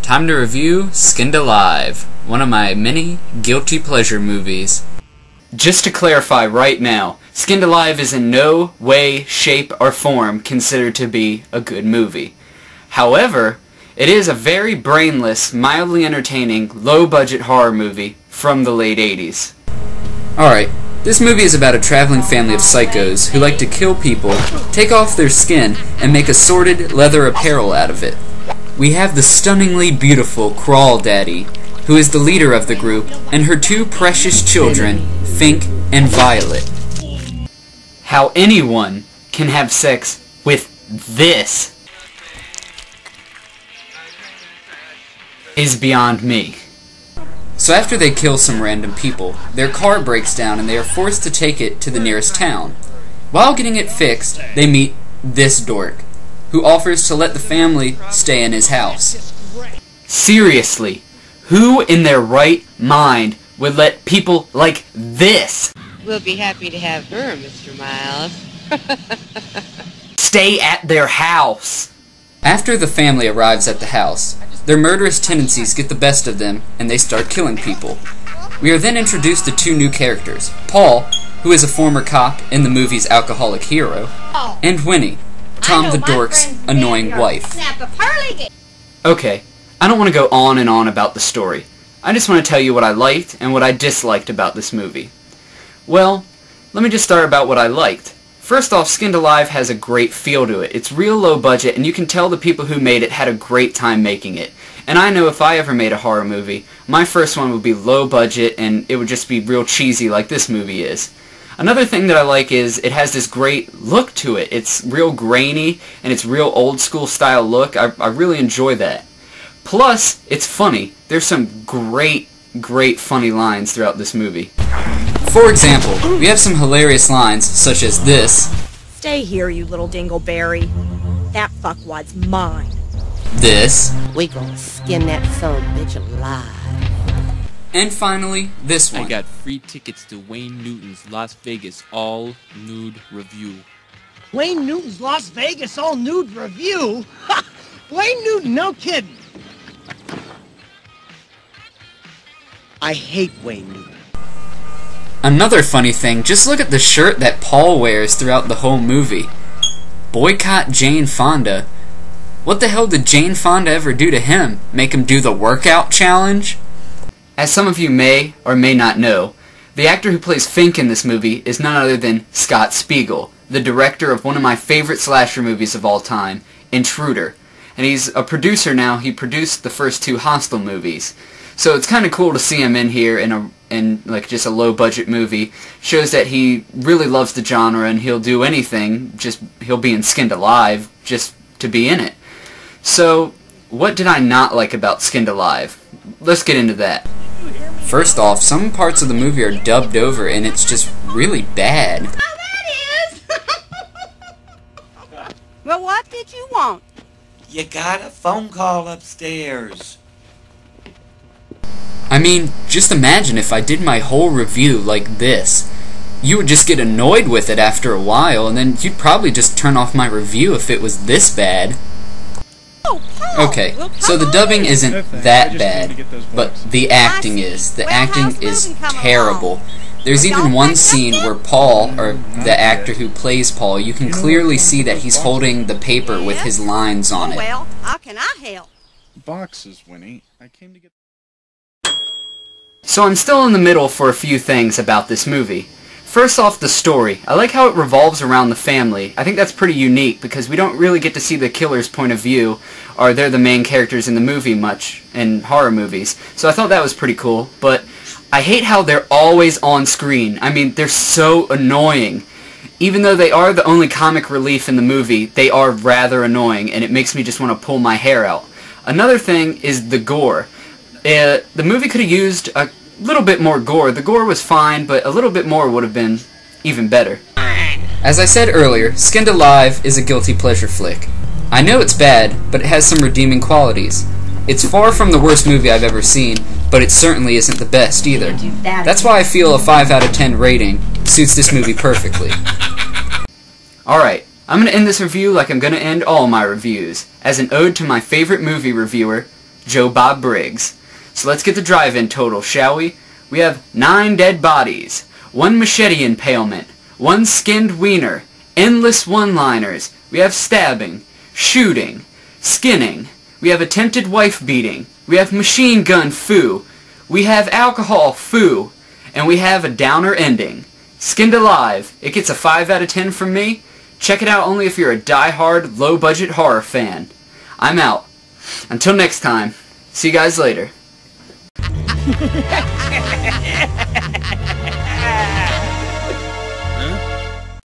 Time to review Skinned Alive, one of my many guilty pleasure movies. Just to clarify right now, Skinned Alive is in no way, shape, or form considered to be a good movie. However, it is a very brainless, mildly entertaining, low-budget horror movie from the late 80s. Alright, this movie is about a traveling family of psychos who like to kill people, take off their skin, and make assorted leather apparel out of it. We have the stunningly beautiful Crawl Daddy, who is the leader of the group, and her two precious children, Fink and Violet. How anyone can have sex with this is beyond me. So after they kill some random people, their car breaks down and they are forced to take it to the nearest town. While getting it fixed, they meet this dork, who offers to let the family stay in his house. Seriously, who in their right mind would let people like this We'll be happy to have her, Mr. Miles. stay at their house? After the family arrives at the house, their murderous tendencies get the best of them and they start killing people. We are then introduced to two new characters, Paul, who is a former cop in the movie's alcoholic hero, and Winnie, Tom the Dork's annoying wife. Okay, I don't want to go on and on about the story. I just want to tell you what I liked and what I disliked about this movie. Well, let me just start about what I liked. First off, Skinned Alive has a great feel to it. It's real low budget, and you can tell the people who made it had a great time making it. And I know if I ever made a horror movie, my first one would be low budget, and it would just be real cheesy like this movie is. Another thing that I like is it has this great look to it. It's real grainy, and it's real old school style look. I really enjoy that. Plus, it's funny. There's some great funny lines throughout this movie. For example, we have some hilarious lines, such as this. Stay here, you little dingleberry. That fuckwad's mine. This. We gonna skin that son of a bitch alive. And finally, this one. I got free tickets to Wayne Newton's Las Vegas all-nude review. Wayne Newton's Las Vegas all-nude review? Ha! Wayne Newton, no kidding. I hate Wayne Newton. Another funny thing, just look at the shirt that Paul wears throughout the whole movie. Boycott Jane Fonda. What the hell did Jane Fonda ever do to him? Make him do the workout challenge? As some of you may or may not know, the actor who plays Fink in this movie is none other than Scott Spiegel, the director of one of my favorite slasher movies of all time, Intruder. And he's a producer now. He produced the first two Hostel movies. So it's kind of cool to see him in here in like just a low budget movie. Shows that he really loves the genre and he'll do anything. He'll be in Skinned Alive just to be in it. So what did I not like about Skinned Alive? Let's get into that. First off, some parts of the movie are dubbed over and it's just really bad. Oh, that is! Well, what did you want? You got a phone call upstairs. I mean, just imagine if I did my whole review like this. You would just get annoyed with it after a while, and then you'd probably just turn off my review if it was this bad. Okay, so the dubbing isn't that bad, but the acting is. The acting is terrible. There's even one scene where Paul, or the actor who plays Paul, you can clearly see that he's holding the paper with his lines on it. Well, how can I help? Boxes, Winnie. I came to get... So I'm still in the middle for a few things about this movie. First off, the story. I like how it revolves around the family. I think that's pretty unique because we don't really get to see the killer's point of view, or they're the main characters in the movie much in horror movies. So I thought that was pretty cool, but I hate how they're always on screen. I mean, they're so annoying. Even though they are the only comic relief in the movie, they are rather annoying, and it makes me just want to pull my hair out. Another thing is the gore. The movie could have used a little bit more gore. The gore was fine, but a little bit more would have been even better. As I said earlier, Skinned Alive is a guilty pleasure flick. I know it's bad, but it has some redeeming qualities. It's far from the worst movie I've ever seen, but it certainly isn't the best either. That's why I feel a 5 out of 10 rating suits this movie perfectly. Alright, I'm going to end this review like I'm going to end all my reviews, as an ode to my favorite movie reviewer, Joe Bob Briggs. So let's get the drive-in total, shall we? We have 9 dead bodies, 1 machete impalement, 1 skinned wiener, endless one-liners, we have stabbing, shooting, skinning, we have attempted wife beating, we have machine gun foo, we have alcohol foo, and we have a downer ending. Skinned Alive, it gets a 5 out of 10 from me. Check it out only if you're a die-hard, low-budget horror fan. I'm out. Until next time, see you guys later.